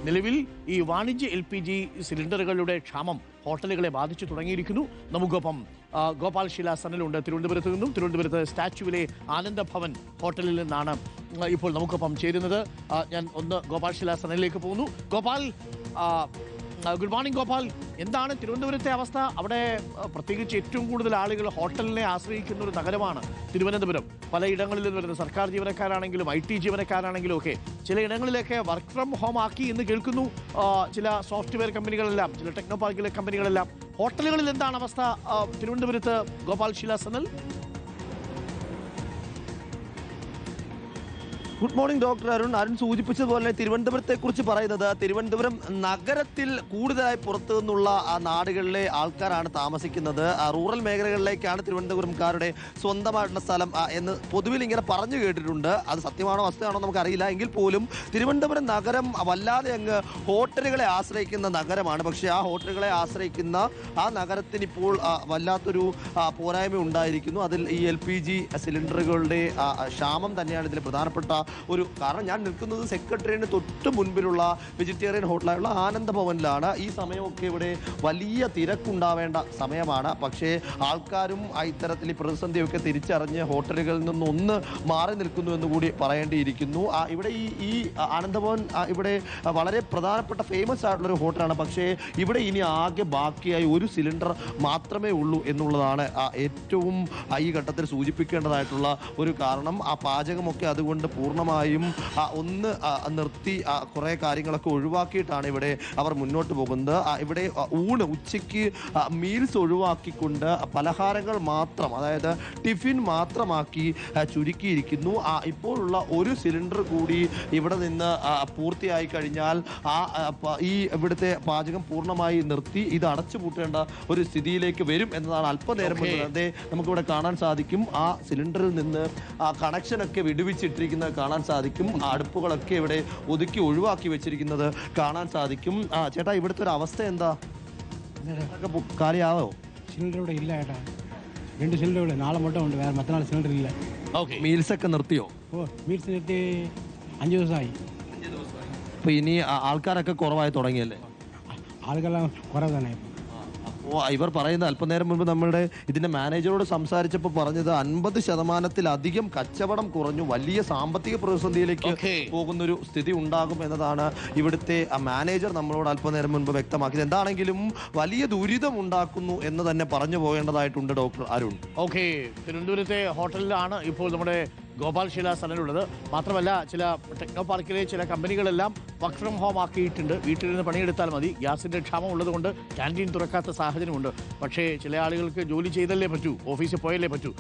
നിലവിൽ ഈ വാണിജ്യ LPG സിലിണ്ടറുകളുടെ ക്ഷാമം ഹോട്ടലുകളെ ബാധിച്ചു തുടങ്ങിയിരിക്കുന്നു. നമുക്കൊപ്പം ഗോപാൽ ശീല സനലുണ്ട് തിരുവനന്തപുരത്ത് നിന്നും. തിരുവനന്തപുരത്ത് സ്റ്റാച്യുവിലെ ആനന്ദഭവൻ ഹോട്ടലിൽ നിന്നാണ് ഇപ്പോൾ നമുക്കൊപ്പം ചേരുന്നത്. ഞാൻ ഒന്ന് ഗോപാൽ ശീല സനലിലേക്ക് പോകുന്നു. Gopal, good morning Gopal. എന്താണ് തിരുവനന്തപുരത്തെ അവസ്ഥ? അവിടെ പ്രത്യേകിച്ച് ഏറ്റവും കൂടുതൽ ആളുകൾ ഹോട്ടലിനെ ആശ്രയിക്കുന്ന ഒരു നഗരമാണ് തിരുവനന്തപുരം. പലയിടങ്ങളിൽ വരുന്ന സർക്കാർ ജീവനക്കാരാണെങ്കിലും IT ജീവനക്കാരാണെങ്കിലും ഒക്കെ ചില ഇടങ്ങളിലൊക്കെ വർക്ക് ഫ്രം ഹോം ആക്കി എന്ന് കേൾക്കുന്നു. ചില സോഫ്റ്റ്വെയർ കമ്പനികളെല്ലാം, ചില ടെക്നോ പാർക്കിലെ കമ്പനികളെല്ലാം. ഹോട്ടലുകളിൽ എന്താണ് അവസ്ഥ തിരുവനന്തപുരത്ത്? ഗോപാൽ ശീല Sanal. Good morning doctor Arun. Arun സൂചിപ്പിച്ചതുപോലെ തിരുവനന്തപുരത്തെക്കുറിച്ച് പറയുന്നത് തിരുവനന്തപുരം നഗരത്തിൽ കൂടുതലായി പുറത്തു നിന്നുള്ള നാടുകളിലെ ആൾക്കാരാണ് താമസിക്കുന്നത്. റൂറൽ മേഖലകളിലേക്കാണ് തിരുവനന്തപുരംകാരുടെ സ്വന്തമായിട്ടുള്ള സ്ഥലം എന്ന് പൊതുവിൽ ഇങ്ങനെ പറഞ്ഞു കേട്ടിട്ടുണ്ട്. അത് സത്യമാണോ വസ്തുതാണോ നമുക്കറിയില്ല. എങ്കിൽ പോലും തിരുവനന്തപുരം നഗരം വല്ലാതെ അങ്ങ് ഹോട്ടലുകളെ ആശ്രയിക്കുന്ന നഗരമാണ്. പക്ഷേ ആ ഹോട്ടലുകളെ ആശ്രയിക്കുന്ന ആ നഗരത്തിന് ഇപ്പോൾ വല്ലാത്തൊരു പോരായ്മ ഉണ്ടായിരിക്കുന്നു. അതിൽ ഈ LPG സിലിണ്ടറുകളുടെ ക്ഷാമം തന്നെയാണ് ഇതിൽ പ്രധാനപ്പെട്ട ഒരു കാരണം. ഞാൻ നിൽക്കുന്നത് സെക്രട്ടറിയേറ്റിന് തൊട്ട് മുൻപിലുള്ള വെജിറ്റേറിയൻ ഹോട്ടലായുള്ള ആനന്ദഭവനിലാണ്. ഈ സമയമൊക്കെ ഇവിടെ വലിയ തിരക്കുണ്ടാവേണ്ട സമയമാണ്. പക്ഷേ ആൾക്കാരും ഇത്തരത്തിൽ ഈ പ്രതിസന്ധിയൊക്കെ തിരിച്ചറിഞ്ഞ് ഹോട്ടലുകളിൽ നിന്നൊന്ന് മാറി നിൽക്കുന്നു എന്ന് കൂടി പറയേണ്ടിയിരിക്കുന്നു. ഇവിടെ ഈ ആനന്ദഭവൻ ഇവിടെ വളരെ പ്രധാനപ്പെട്ട ഫേമസ് ആയിട്ടുള്ളൊരു ഹോട്ടലാണ്. പക്ഷേ ഇവിടെ ഇനി ആകെ ബാക്കിയായി ഒരു സിലിണ്ടർ മാത്രമേ ഉള്ളൂ എന്നുള്ളതാണ് ഏറ്റവും ഈ ഘട്ടത്തിൽ സൂചിപ്പിക്കേണ്ടതായിട്ടുള്ള ഒരു കാരണം. ആ പാചകമൊക്കെ അതുകൊണ്ട് പൂർണ്ണമായും ഒന്ന് നിർത്തി കുറേ കാര്യങ്ങളൊക്കെ ഒഴിവാക്കിയിട്ടാണ് ഇവിടെ അവർ മുന്നോട്ട് പോകുന്നത്. ഇവിടെ ഉച്ചയ്ക്ക് മീൽസ് ഒഴിവാക്കിക്കൊണ്ട് പലഹാരങ്ങൾ മാത്രം, അതായത് ടിഫിൻ മാത്രമാക്കി ചുരുക്കിയിരിക്കുന്നു. ഇപ്പോഴുള്ള ഒരു സിലിണ്ടർ കൂടി ഇവിടെ നിന്ന് പൂർത്തിയായി കഴിഞ്ഞാൽ ഈ ഇവിടുത്തെ പാചകം പൂർണ്ണമായി നിർത്തി ഇത് അടച്ചുപൂട്ടേണ്ട ഒരു സ്ഥിതിയിലേക്ക് വരും എന്നതാണ് അല്പനേരം മുന്നേ നമുക്കിവിടെ കാണാൻ സാധിക്കും. ആ സിലിണ്ടറിൽ നിന്ന് കണക്ഷനൊക്കെ വിടുവിച്ചിട്ടിരിക്കുന്നത് കാണാൻ സാധിക്കും. അടുപ്പുകളൊക്കെ ഇവിടെ ഒതുക്കി ഒഴിവാക്കി വെച്ചിരിക്കുന്നത് കാണാൻ സാധിക്കും. ചേട്ടാ, ഇവിടുത്തെ ഒരു അവസ്ഥ എന്താ? കാര്യമാവോ? സിലിണ്ടർ ഇവിടെ ഇല്ല ചേട്ടാ. 2 സിലിണ്ടർ ഇവിടെ നാളെ മൊട്ടം ഉണ്ട്. വേറെ മറ്റന്നാൾ സിലിണ്ടർ ഇല്ല. മീൽസ് ഒക്കെ നിർത്തിയോ? മീൽസ് നിർത്തി 5 ദിവസമായി. അപ്പൊ ഇനി ആൾക്കാരൊക്കെ കുറവായി തുടങ്ങിയല്ലേ? ആളുകളെല്ലാം കുറവ് തന്നെ. ഇവർ പറയുന്ന അല്പനേരം മുൻപ് നമ്മുടെ ഇതിന്റെ മാനേജറോട് സംസാരിച്ചപ്പോൾ പറഞ്ഞത് 50% കച്ചവടം കുറഞ്ഞു, വലിയ സാമ്പത്തിക പ്രതിസന്ധിയിലേക്ക് പോകുന്നൊരു സ്ഥിതി ഉണ്ടാകും എന്നതാണ് ഇവിടുത്തെ മാനേജർ നമ്മളോട് അല്പനേരം മുൻപ് വ്യക്തമാക്കിയത്. എന്താണെങ്കിലും വലിയ ദുരിതം ഉണ്ടാക്കുന്നു എന്ന് തന്നെ പറഞ്ഞു പോകേണ്ടതായിട്ടുണ്ട് ഡോക്ടർ അരുൺ. തിരുവനന്തപുരത്തെ ഹോട്ടലിലാണ് ഇപ്പോൾ നമ്മുടെ ഗോപാൽ ശീല സനലുള്ളത്. മാത്രമല്ല, ചില ടെക്നോ പാർക്കിലെ ചില കമ്പനികളെല്ലാം വർക്ക് ഫ്രം ഹോം ആക്കിയിട്ടുണ്ട്. വീട്ടിൽ നിന്ന് പണിയെടുത്താൽ മതി. ഗ്യാസിൻ്റെ ക്ഷാമം ഉള്ളതുകൊണ്ട് ക്യാൻറ്റീൻ തുറക്കാത്ത സാഹചര്യമുണ്ട്. പക്ഷേ ചില ആളുകൾക്ക് ജോലി ചെയ്തല്ലേ പറ്റൂ, ഓഫീസിൽ പോയല്ലേ പറ്റൂ.